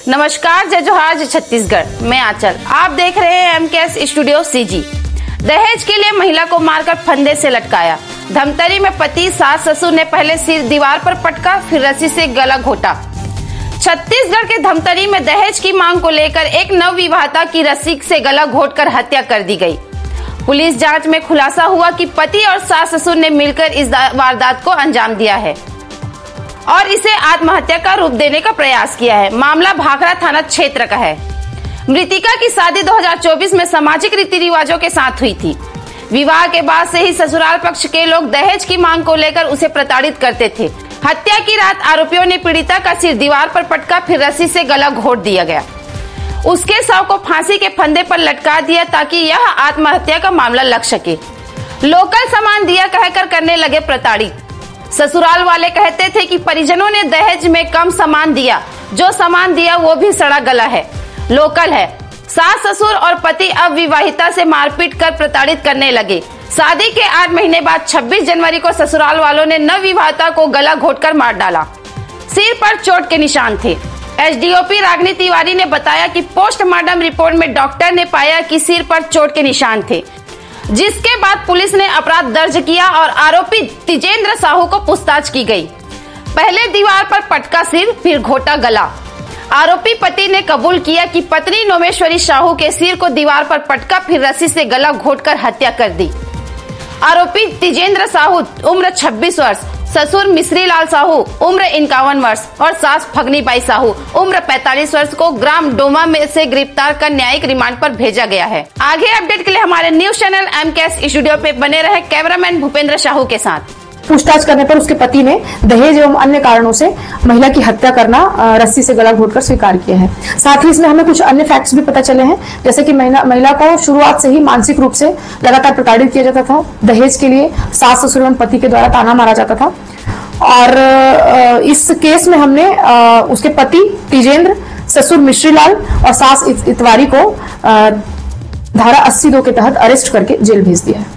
नमस्कार, जय जोहार, जय छत्तीसगढ़। मैं आंचल, आप देख रहे हैं एमकेएस स्टूडियो सीजी। दहेज के लिए महिला को मारकर फंदे से लटकाया। धमतरी में पति सास ससुर ने पहले सिर दीवार पर पटका, फिर रस्सी से गला घोटा। छत्तीसगढ़ के धमतरी में दहेज की मांग को लेकर एक नवविवाहिता की रस्सी से गला घोटकर हत्या कर दी गई। पुलिस जांच में खुलासा हुआ कि पति और सास ससुर ने मिलकर इस वारदात को अंजाम दिया है और इसे आत्महत्या का रूप देने का प्रयास किया है। मामला भाखड़ा थाना क्षेत्र का है। मृतिका की शादी 2024 में सामाजिक रीति रिवाजों के साथ हुई थी। विवाह के बाद से ही ससुराल पक्ष के लोग दहेज की मांग को लेकर उसे प्रताड़ित करते थे। हत्या की रात आरोपियों ने पीड़िता का सिर दीवार पर पटका, फिर रस्सी से गला घोट दिया गया। उसके शव को फांसी के फंदे पर लटका दिया ताकि यह आत्महत्या का मामला लग सके। लोकल सामान दिया कहकर करने लगे प्रताड़ित। ससुराल वाले कहते थे कि परिजनों ने दहेज में कम सामान दिया, जो सामान दिया वो भी सड़ा गला है, लोकल है। सास ससुर और पति अब विवाहिता से मारपीट कर प्रताड़ित करने लगे। शादी के 8 महीने बाद 26 जनवरी को ससुराल वालों ने नवविवाहिता को गला घोटकर मार डाला। सिर पर चोट के निशान थे। एसडीओपी रागिनी तिवारी ने बताया कि पोस्टमार्टम रिपोर्ट में डॉक्टर ने पाया कि सिर पर चोट के निशान थे, जिसके बाद पुलिस ने अपराध दर्ज किया और आरोपी तिजेंद्र साहू को पूछताछ की गई। पहले दीवार पर पटका सिर, फिर घोटा गला। आरोपी पति ने कबूल किया कि पत्नी नोमेश्वरी साहू के सिर को दीवार पर पटका, फिर रस्सी से गला घोटकर हत्या कर दी। आरोपी तिजेंद्र साहू उम्र 26 वर्ष, ससुर मिश्री लाल साहू उम्र 51 वर्ष और सास फगनीबाई साहू उम्र 45 वर्ष को ग्राम डोमा में से गिरफ्तार कर न्यायिक रिमांड पर भेजा गया है। आगे अपडेट के लिए हमारे न्यूज चैनल एमकेएस स्टूडियो पे बने रहे। कैमरामैन भूपेंद्र साहू के साथ। पूछताछ करने पर उसके पति ने दहेज एवं अन्य कारणों से महिला की हत्या करना रस्सी से गला घोटकर स्वीकार किया है। साथ ही इसमें हमें कुछ अन्य फैक्ट्स भी पता चले हैं, जैसे कि महिला को शुरुआत से ही मानसिक रूप से लगातार प्रताड़ित किया जाता था। दहेज के लिए सास ससुर एवं पति के द्वारा ताना मारा जाता था। और इस केस में हमने उसके पति तिजेंद्र, ससुर मिश्रीलाल और सास इतवारी को धारा 82 के तहत अरेस्ट करके जेल भेज दिया है।